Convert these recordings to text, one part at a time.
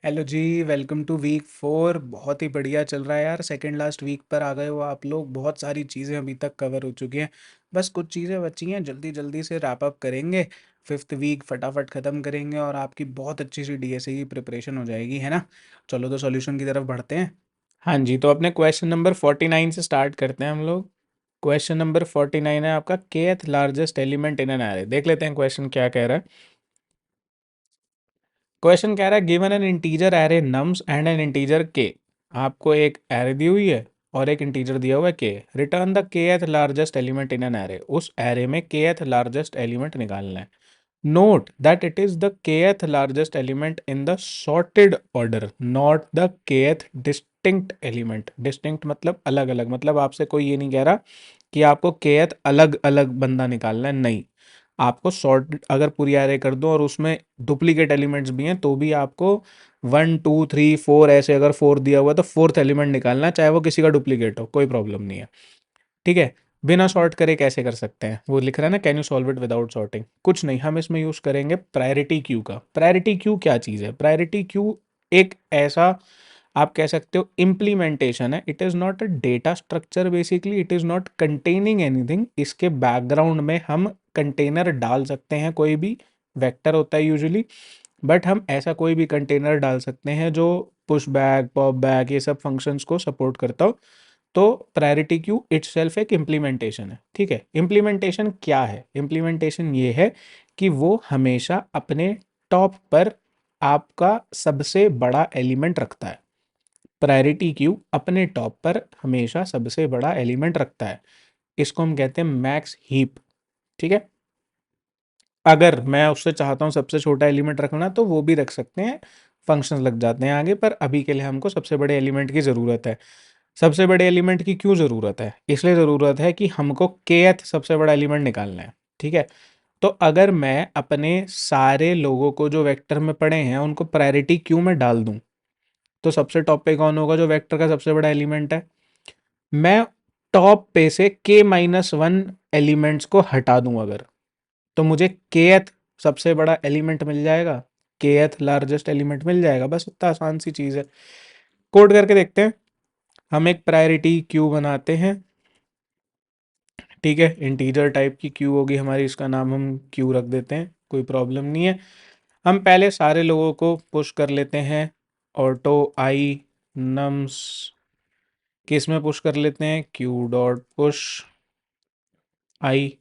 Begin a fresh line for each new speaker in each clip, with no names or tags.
Hello जी, welcome to week 4। बहुत ही बढ़िया चल रहा है यार। सेकंड लास्ट वीक पर आ गए हो आप लोग। बहुत सारी चीज़ें अभी तक कवर हो चुकी हैं। बस कुछ चीज़ें बची हैं, जल्दी जल्दी से रैप अप करेंगे। फिफ्थ वीक फटाफट ख़त्म करेंगे और आपकी बहुत अच्छी सी डीएसए की प्रिपरेशन हो जाएगी, है ना। चलो तो सॉल्यूशन की तरफ बढ़ते हैं। हाँ जी, तो अपने क्वेश्चन नंबर 49 से स्टार्ट करते हैं हम लोग। क्वेश्चन नंबर 49 है आपका, kth largest element in an array. देख लेते हैं क्वेश्चन क्या कह रहा है। क्वेश्चन कह रहा है given an integer array nums and N integer के। आपको एक एरे दी हुई है और एक इंटीजर दिया हुआ है के। Return the kth largest element in an array. उस एरे में केथ लार्जेस्ट एलिमेंट निकालना है। Note that it is the kth largest element in the sorted order, not the kth distinct element. Distinct मतलब अलग अलग, मतलब आपसे कोई ये नहीं कह रहा कि आपको केथ अलग अलग बंदा निकालना है, नहीं। आपको सॉर्ट अगर पूरी एरे कर दो और उसमें डुप्लीकेट एलिमेंट्स भी हैं तो भी आपको 1 2 3 4 ऐसे, अगर 4 दिया हुआ है तो फोर्थ एलिमेंट निकालना है, चाहे वो किसी का डुप्लीकेट हो, कोई प्रॉब्लम नहीं है। ठीक है। बिना सॉर्ट करे कैसे कर सकते हैं, वो लिख रहा है ना, can you solve it without sorting. कुछ नहीं, हम इसमें यूज करेंगे प्रायोरिटी क्यू का। प्रायोरिटी क्यू क्या चीज़ है? प्रायोरिटी क्यू एक ऐसा, आप कह सकते हो, इम्प्लीमेंटेशन है। It is not a data structure, basically it is not containing anything. इसके बैकग्राउंड में हम कंटेनर डाल सकते हैं, कोई भी वेक्टर होता है यूजुअली, बट हम ऐसा कोई भी कंटेनर डाल सकते हैं जो पुश बैक, पॉप बैक, ये सब फंक्शंस को सपोर्ट करता हो। तो प्रायोरिटी क्यू इटसेल्फ एक इम्प्लीमेंटेशन है। ठीक है। इम्प्लीमेंटेशन क्या है? इम्प्लीमेंटेशन ये है कि वो हमेशा अपने टॉप पर आपका सबसे बड़ा एलिमेंट रखता है। प्रायोरिटी क्यू अपने टॉप पर हमेशा सबसे बड़ा एलिमेंट रखता है। इसको हम कहते हैं मैक्स हीप। ठीक है। अगर मैं उससे चाहता हूँ सबसे छोटा एलिमेंट रखना तो वो भी रख सकते हैं, फंक्शंस लग जाते हैं आगे, पर अभी के लिए हमको सबसे बड़े एलिमेंट की ज़रूरत है। सबसे बड़े एलिमेंट की क्यों ज़रूरत है? इसलिए ज़रूरत है कि हमको kth सबसे बड़ा एलिमेंट निकालना है। ठीक है। तो अगर मैं अपने सारे लोगों को जो वेक्टर में पड़े हैं उनको प्रायोरिटी क्यू में डाल दूं, तो सबसे टॉप पे कौन होगा जो वेक्टर का सबसे बड़ा एलिमेंट है? मैं टॉप पे से k-1 एलिमेंट्स को हटा दूं अगर, तो मुझे kth सबसे बड़ा एलिमेंट मिल जाएगा, kth लार्जेस्ट एलिमेंट मिल जाएगा। बस इतना आसान सी चीज़ है। कोड करके देखते हैं। हम एक प्रायोरिटी क्यू बनाते हैं। ठीक है। इंटीजर टाइप की क्यू होगी हमारी, इसका नाम हम क्यू रख देते हैं, कोई प्रॉब्लम नहीं है। हम पहले सारे लोगों को पुश कर लेते हैं। ऑटो आई नम्स किस में पुश कर लेते हैं? Q dot push I.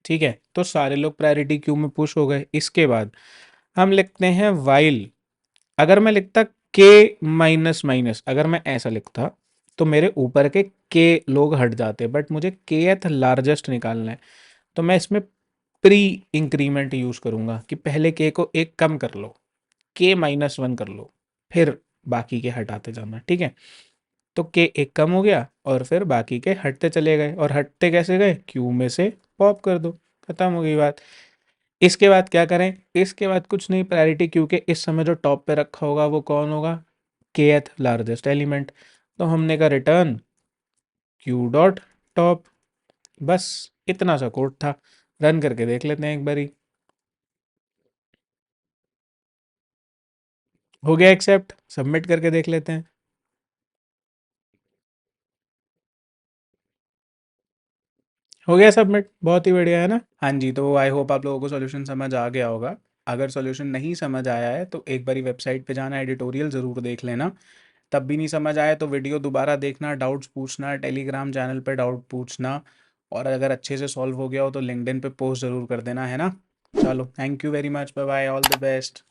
ठीक है। तो सारे लोग प्रायोरिटी क्यू में पुश हो गए। इसके बाद हम लिखते हैं वाइल। अगर मैं लिखता के माइनस माइनस, अगर मैं ऐसा लिखता तो मेरे ऊपर के लोग हट जाते, बट मुझे kth लार्जेस्ट निकालना है। तो मैं इसमें प्री इंक्रीमेंट यूज करूंगा कि पहले के को एक कम कर लो, k-1 कर लो, फिर बाकी के हटाते जाना। ठीक है। तो के एक कम हो गया और फिर बाकी के हटते चले गए, और हटते कैसे गए? क्यू में से पॉप कर दो, खत्म हो गई बात। इसके बाद क्या करें? इसके बाद कुछ नहीं, प्रायोरिटी क्यू के इस समय जो टॉप पे रखा होगा वो कौन होगा? kth largest element. तो हमने का रिटर्न क्यू डॉट टॉप। बस इतना सा कोड था। रन करके देख लेते हैं एक बारी। हो गया एक्सेप्ट, सबमिट करके देख लेते हैं। हो गया सबमिट, बहुत ही बढ़िया, है ना। हाँ जी, तो आई होप आप लोगों को सॉल्यूशन समझ आ गया होगा। अगर सॉल्यूशन नहीं समझ आया है तो एक बारी वेबसाइट पे जाना, एडिटोरियल ज़रूर देख लेना। तब भी नहीं समझ आया तो वीडियो दोबारा देखना, डाउट्स पूछना, टेलीग्राम चैनल पे डाउट पूछना। और अगर अच्छे से सॉल्व हो गया हो तो लिंक्डइन पे पोस्ट ज़रूर कर देना, है ना। चलो, thank you very much, bye bye, all the best.